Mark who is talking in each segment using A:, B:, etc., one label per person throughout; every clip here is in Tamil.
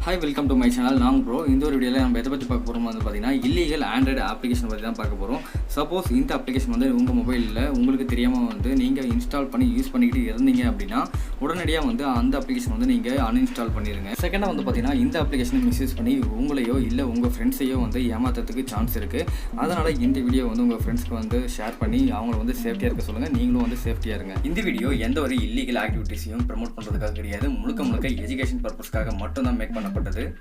A: Hi, welcome to my channel. நாங்கள் ப்ரோ இந்த ஒரு வீடியோவில் நம்ம எதை பற்றி பார்க்க போகிறோம் வந்து பார்த்தீங்கன்னா இல்லீகல் ஆண்ட்ராய்டு அப்ளிகேஷன் பற்றி தான் பார்க்க போகிறோம். சப்போஸ் இந்த அப்ளிகேஷன் வந்து உங்கள் மொபைலில் உங்களுக்கு தெரியாமல் வந்து நீங்கள் இன்ஸ்டால் பண்ணி யூஸ் பண்ணிக்கிட்டு இருந்தீங்க அப்படின்னா உடனடியாக வந்து அந்த அப்ளிகேஷன் வந்து நீங்கள் அன்இன்ஸ்டால் பண்ணிடுங்க. செகண்டாக வந்து பார்த்தீங்கன்னா இந்த அப்ளிகேஷனை மிஸ்யூஸ் பண்ணி உங்களையோ இல்லை உங்கள் ஃப்ரெண்ட்ஸையோ வந்து ஏமாத்துறதுக்கு சான்ஸ் இருக்குது. அதனால் இந்த வீடியோ வந்து உங்கள் ஃப்ரெண்ட்ஸ்க்கு வந்து ஷேர் பண்ணி அவங்கள வந்து சேஃப்டியாக இருக்க சொல்லுங்கள். நீங்களும் வந்து சேஃப்டியாக இருங்க. இந்த வீடியோ எந்த ஒரு இல்லீகல் ஆக்டிவிட்டீஸையும் ப்ரமோட் பண்ணுறதுக்காக கிடையாது. முழுக்க எஜுகேஷன் பர்பஸ்க்காக மட்டும்தான் மேக் பண்ணப்பட்டது.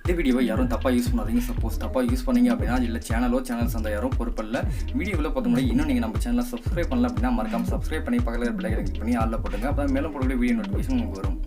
A: இந்த வீடியோவை யாரும் தப்பாக யூஸ் பண்ணாதீங்க. சப்போஸ் தப்பாக யூஸ் பண்ணீங்க அப்படின்னா இல்லை சேனல்ஸ் அந்த யாரும் பொறுப்பில்லை. வீடியோவில் பார்த்த முன்னாடி இன்னும் நீங்கள் நம்ம சேனலை சப்ஸ்கிரைப் பண்ணல அப்படின்னா மறக்காம சப்ஸ்கிரைப் பண்ணி பக்கத்தில் பெல் ஐகானை கிளிக் பண்ணி ஆல்ல போட்டுங்க. அப்போ மேலும் போடக்கூடிய வீடியோ நோட்டிஃபிகேஷன் உங்களுக்கு வரும்.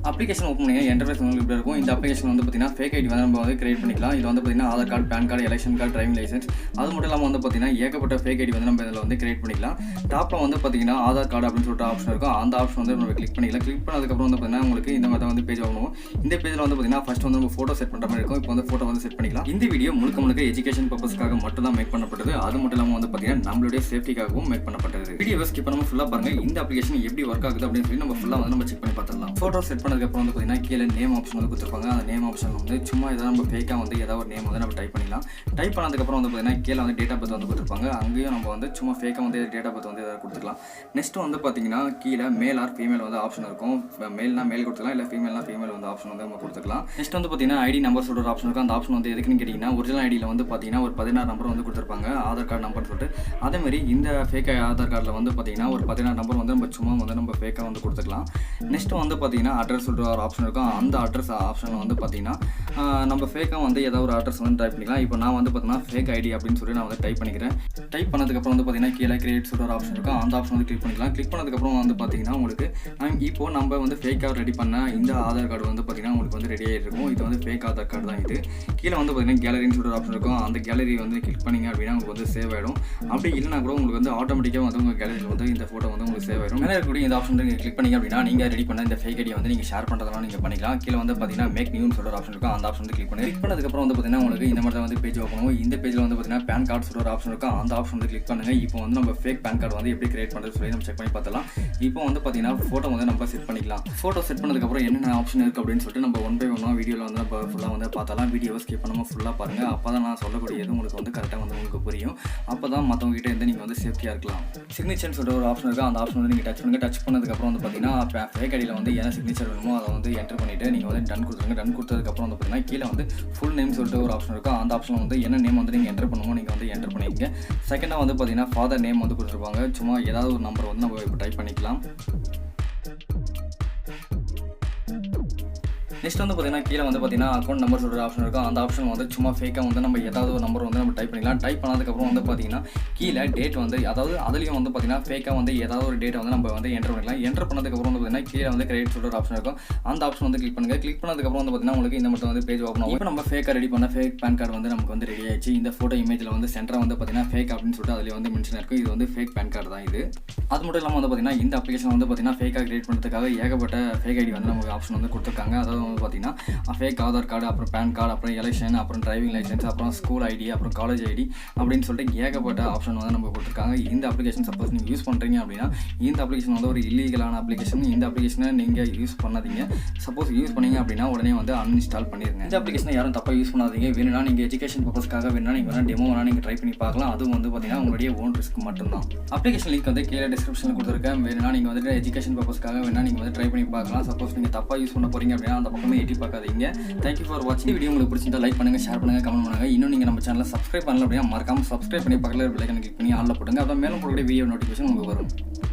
A: அப்ளிகேஷன் ஓப்பன் பண்ணி இன்டர்ஃபேஸ் உங்களுக்கு இப்படி இருக்கும். இந்த அப்ளிகேஷன் வந்து பார்த்தீங்கன்னா ஃபேக் ஐடி வந்து நம்ம வந்து கிரியேட் பண்ணிக்கலாம். இது வந்து பார்த்தீங்கன்னா Aadhaar card, PAN card, election card, driving licence, அது மட்டும் இல்லாமல் வந்து பார்த்தீங்கன்னா ஏகப்பட்ட ஃபேக் ஐடி வந்து நம்ம இதில் வந்து கிரியேட் பண்ணிக்கலாம். டாப்பில் வந்து பார்த்தீங்கன்னா ஆதார் கார்டு அப்படின்னு சொல்லிட்டு ஆப்ஷன் இருக்கும். அந்த ஆப்ஷன் வந்து நம்ம கிளிக் பண்ணிக்கலாம். கிளிக் பண்ணதுக்கப்புறம் வந்து பார்த்தீங்கன்னா உங்களுக்கு இந்த மாதிரி வந்து பேஜ் ஆகணும். இந்த பேஜில் வந்து பார்த்தீங்கன்னா ஃபர்ஸ்ட் வந்து நம்ம ஃபோட்டோ செட் பண்ணுற மாதிரி இருக்கும். இப்போ வந்து ஃபோட்டோ வந்து செட் பண்ணிக்கலாம். இந்த வீடியோ முழுக்க எஜுகேஷன் பர்பஸ்க்காக மட்டும் தான் மேக் பண்ணப்பட்டது. அது மட்டும் இல்லாமல் வந்து பார்த்தீங்கன்னா நம்மளுடைய சேஃப்டிக்காகவும் மேக் பண்ணப்பட்டது. வீடியோ ஸ்கிப் பண்ணாமல் ஃபுல்லாக பாருங்கள். இந்த அப்ளிகேஷன் எப்படி ஒர்க் ஆகுது அப்படின்னு சொல்லி நம்ம ஃபுல்லாக வந்து நம்ம செக் பண்ணி பார்த்துடலாம். ஃபோட்டோ செட் பண்ணதுக்கப்புறம் வந்து பார்த்தீங்கன்னா கீழே நேம் ஆப்ஷன் வந்து கொடுத்துருப்பாங்க. அந்த நேம் ஆப்ஷன் வந்து சும்மா ஏதாவது நம்ம ஃபேக்காக வந்து ஏதாவது ஒரு நேம் வந்து நம்ம டைப் பண்ணிக்கலாம். டைப் பண்ணதுக்கப்புறம் வந்து பார்த்தீங்கன்னா கீழே வந்து டேட் ஆஃப் பர்த் வந்து கொடுத்துருப்பாங்க. அங்கேயும் நம்ம வந்து சும்மா ஃபேக்காக வந்து டேட் ஆஃப் பர்த் வந்து எதாவது கொடுத்துக்கலாம். நெக்ஸ்ட் வந்து பார்த்தீங்கன்னா கீழே மேல் ஆர் ஃபீமேல் வந்து ஆப்ஷன் இருக்கும். மேல்னா மேல் கொடுத்துக்கலாம், இல்லை ஃபீமேல்னா ஃபீமேல் வந்து ஆப்ஷன் வந்து நம்ம கொடுத்துக்கலாம். நெக்ஸ்ட் வந்து பார்த்தீங்கன்னா ஐடி நம்பர் சொல்கிற ஆப்ஷன் இருக்கும். அந்த ஆப்ஷன் வந்து எதுக்குன்னு கேட்டிங்கன்னா ஒரிஜினல் ஐடியில் வந்து பார்த்தீங்கன்னா ஒரு 16 நம்பர் வந்து கொடுத்துருப்பாங்க, ஆதார் கார்டு நம்பர்னு சொல்லிட்டு. அதேமாதிரி இந்த ஃபேக் ஆதார் கார்டில் வந்து பார்த்தீங்கன்னா ஒரு 16 நம்பர் வந்து நம்ம சும்மா வந்து நம்ம ஃபேக்காக வந்து கொடுத்துக்கலாம். நெக்ஸ்ட் வந்து பார்த்தீங்கன்னா அட்ரஸ் சொல்கிற ஒரு ஆப்ஷன் இருக்கும். அந்த அட்ரஸ் ஆப்ஷனில் வந்து பார்த்தீங்கன்னா நம்ம ஃபேக்காக வந்து ஏதாவது ஒரு அட்ரஸ் வந்து டைப் பண்ணிக்கலாம். இப்போ நான் வந்து பார்த்தீங்கன்னா ஃபேக் ஐடி அப்படின்னு சொல்லி நான் வந்து டைப் பண்ணிக்கிறேன். டைப் பண்ணதுக்கப்புறம் வந்து பார்த்தீங்கன்னா கீழே கிரியேட் சொல்கிற ஒரு ஆப்ஷன் இருக்கும். அந்த ஆப்ஷன் வந்து கிளிக் பண்ணிக்கலாம். கிளிக் பண்ணதுக்கப்புறம் வந்து பார்த்தீங்கன்னா உங்களுக்கு இப்போ நம்ம வந்து ஃபேக்காக ரெடி பண்ண இந்த ஆதார் கார்டு வந்து பார்த்தீங்கன்னா உங்களுக்கு வந்து ரெடி ஆகிருக்கும். இது வந்து ஃபேக் ஆதார் கார்டு தான். இது கீழே வந்து பார்த்தீங்கன்னா கேலரின்னு சொல்கிற ஆப்ஷன் இருக்கும். அந்த கேலரி வந்து கிளிக் பண்ணிங்க அப்படின்னா உங்களுக்கு வந்து சேவ் ஆகிடும். அப்படி இல்லைனா கூட உங்களுக்கு வந்து ஆட்டோமேட்டிக்காக வந்து உங்கள் கேலரியில் வந்து இந்த ஃபோட்டோ வந்து உங்களுக்கு சேவ் ஆகிடும். மேலே இருக்கக்கூடிய இந்த ஆப்ஷன் வந்து கிளிக் பண்ணிங்க அப்படின்னா நீங்கள் ரெடி பண்ண இந்த ஃபேக் ஐடியை வந்து நீங்கள் ஷேர் பண்ணுறதுனால நீங்கள் பண்ணிக்கலாம். கீழே வந்து பார்த்தீங்கன்னா மேக் நியூன்னு சொல்கிற ஆப்ஷன் இருக்கும். அந்த ஆப்ஷன் வந்து கிளிக் பண்ணதுக்கப்புறம் வந்து பார்த்தீங்கன்னா உங்களுக்கு இந்த மாதிரி தான் வந்து பேஜ் ஓப்பன் ஆகும். இந்த பேஜில் வந்து பார்த்தீங்கன்னா பேன் கார்டு சொல்கிற ஒரு ஆப்ஷன் இருக்கும். அந்த ஆப்ஷன் வந்து கிளிக் பண்ணுங்கள். இப்போ வந்து நம்ம ஃபேக் பேன் கார்டு வந்து எப்படி கிரியேட் பண்ணுறது சொல்லி நம்ம செக் பண்ணி பார்த்தலாம். இப்போ வந்து பார்த்தீங்கன்னா ஃபோட்டோ வந்து நம்ம செட் பண்ணிக்கலாம். ஃபோட்டோ செட் பண்ணதுக்கப்புறம் என்னென்ன ஆப்ஷன் இருக்குது அப்படின்னு சொல்லிட்டு நம்ம ஒன் பை ஒன்னாக வீடியோவில் வந்து நம்ம ஃபுல்லாக வந்து பார்த்தலாம். வீடியோவை ஸ்கிப் பண்ணாமல் ஃபுல்லாக பாருங்கள். அப்போ தான் நான் சொல்லக்கூடியது உங்களுக்கு வந்து கரெக்டாக வந்து உங்களுக்கு புரியும். அப்போ தான் மற்றவங்ககிட்ட இருந்து நீங்கள் வந்து சேஃப்டியாக இருக்கலாம். சிக்னேச்சர்னு சொல்கிற ஒரு ஆப்ஷன் இருக்குது. அந்த ஆப்ஷன் வந்து நீங்கள் டச் பண்ணுங்கள். டச் பண்ணதுக்கப்புறம் வந்து பார்த்தீங்கன்னா ஃபேக் ஐடியில் வந்து என்ன சிக்னேச்சர் வேணுமோ அதை வந்து என்டர் பண்ணிவிட்டு நீங்கள் வந்து டன் கொடுத்துருங்க. டன் கொடுத்ததுக்கப்புறம் வந்து பார்த்தீங்கன்னா கீழே வந்து ஃபுல் நேம் சொல்லிட்டு ஒரு ஆப்ஷன் இருக்கும். அந்த ஆப்ஷனில் வந்து என்ன நேம் வந்து நீங்கள் என்டர் பண்ணுமோ நீங்கள் வந்து என்டர் பண்ணிக்கங்க. செகண்டாக வந்து பார்த்தீங்கன்னா ஃபாதர் நேம் வந்து கொடுத்துருப்பாங்க. சும்மா ஏதாவது ஒரு நம்பர் வந்து நம்ம இப்போ டைப் பண்ணிக்கலாம். நெக்ஸ்ட் வந்து பார்த்தீங்கன்னா கீழே வந்து பார்த்தீங்கன்னா அக்கௌண்ட் நம்பர் சொல்கிற ஆப்ஷன் இருக்கும். அந்த ஆப்ஷன் வந்து சும்மா ஃபேக்காக வந்து நம்ம ஏதாவது ஒரு நம்பர் வந்து நம்ம டைப் பண்ணிக்கலாம். டைப் பண்ணதுக்கப்புறம் வந்து பார்த்தீங்கன்னா கீழே டேட் வந்து அதாவது அதுலேயும் வந்து பார்த்தீங்கன்னா ஃபேக்காக வந்து ஏதாவது ஒரு டேட்டை வந்து நம்ம வந்து என்டர் பண்ணிக்கலாம். என்டர் பண்ணதுக்கப்புறம் வந்து பார்த்தீங்கன்னா கீழே வந்து கிரெடிட் சொல்கிற ஆப்ஷன் இருக்கும். அந்த ஆப்ஷன் வந்து கிளிக் பண்ணுங்கள். கிளிக் பண்ணதுக்கப்புறம் வந்து பார்த்தீங்கன்னா உங்களுக்கு இந்த மட்டும் வந்து பேஜ் ஓப்பன் ஆகும். இப்போ நம்ம ஃபேக்காக ரெடி பண்ண ஃபேக் பேன் கார்டு வந்து நமக்கு வந்து ரெடி ஆயிடுச்சு. இந்த ஃபோட்டோ இமேஜில் வந்து சென்டராக வந்து பார்த்தீங்கன்னா ஃபேக் அப்படின்னு சொல்லிட்டு அதில் வந்து மென்ஷன் இருக்கும். இது வந்து ஃபேக் பேன் கார்டு தான் இது. அது மட்டும் இல்லாமல் வந்து பார்த்தீங்கன்னா இந்த அப்ளிகேஷன் வந்து பார்த்தீங்கன்னா ஃபேக்காக கிரியேட் பண்ணுறதுக்காக ஏகப்பட்ட ஃபேக் ஐடி வந்து நமக்கு ஆப்ஷன் வந்து கொடுத்துருக்காங்க. அதாவது வந்து பார்த்தீங்கன்னா ஃபேக் ஆதார் கார்டு, அப்புறம் பேன் கார்டு, அப்புறம் எலெக்ஷன், அப்புறம் டிரைவிங் லைசன்ஸ், அப்புறம் ஸ்கூல் ஐடி, அப்புறம் காலேஜ் ஐடி அப்படின்னு சொல்லிட்டு ஏகப்பட்ட ஆப்ஷன் வந்து நம்ம கொடுத்துருக்காங்க. இந்த அப்ளிகேஷன் சப்போஸ் நீங்கள் யூஸ் பண்ணுறீங்க அப்படின்னா இந்த அப்ளிகேஷன் வந்து ஒரு இல்லீகலான அப்ளிகேஷன். இந்த அப்ளிகேஷனை நீங்கள் யூஸ் பண்ணாதீங்க. சப்போஸ் யூஸ் பண்ணீங்க அப்படின்னா உடனே வந்து அன்இன்ஸ்டால் பண்ணிடுங்க. இந்த அப்ளிகேஷனை யாரும் தப்பாக யூஸ் பண்ணாதீங்க. வேணும்னா நீங்கள் எஜுகேஷன் பர்பஸ்க்காக வேணும்னா நீங்கள் வேணால் டெமோ வேணால் நீங்கள் ட்ரை பண்ணி பார்க்கலாம். அதுவும் வந்து பார்த்தீங்கன்னா உங்களுடைய ஓன் ரிஸ்க் மட்டும்தான். அப்ளிகேஷன் லிங்க் வந்து கீழே டிஸ்கிரிப்ஷனில் கொடுத்துருக்கேன். வேணும்னா நீங்கள் வந்துட்டு எஜுகேஷன் பர்பஸ்க்காக வேணால் நீங்கள் வந்து ட்ரை பண்ணி பார்க்கலாம். சப்போஸ் நீங்கள் தப்பாக யூஸ் பண்ண போகிறீங்க அப்படின்னா அந்த பக்கமே எட்டி பார்க்காதீங்க. தேங்க்யூ ஃபார் வாட்சிங். வீடியோ உங்களுக்கு பிடிச்சிருந்தா லைக் பண்ணுங்கள், ஷேர் பண்ணுங்கள், கமெண்ட் பண்ணுங்கள். இன்னும் நீங்கள் நம்ம சேனலை சப்ஸ்கிரைப் பண்ணல அப்படின்னா மறக்காமல் சப்ஸ்கிரைப் பண்ணி பக்கத்தில் பெல் ஐகானை கிளிக் பண்ணி ஆல்ல போட்டுங்க. அப்புறம் மேலும் போடக்கூடிய வீடியோ நோட்டிஃபிகேஷன் உங்களுக்கு வரும்.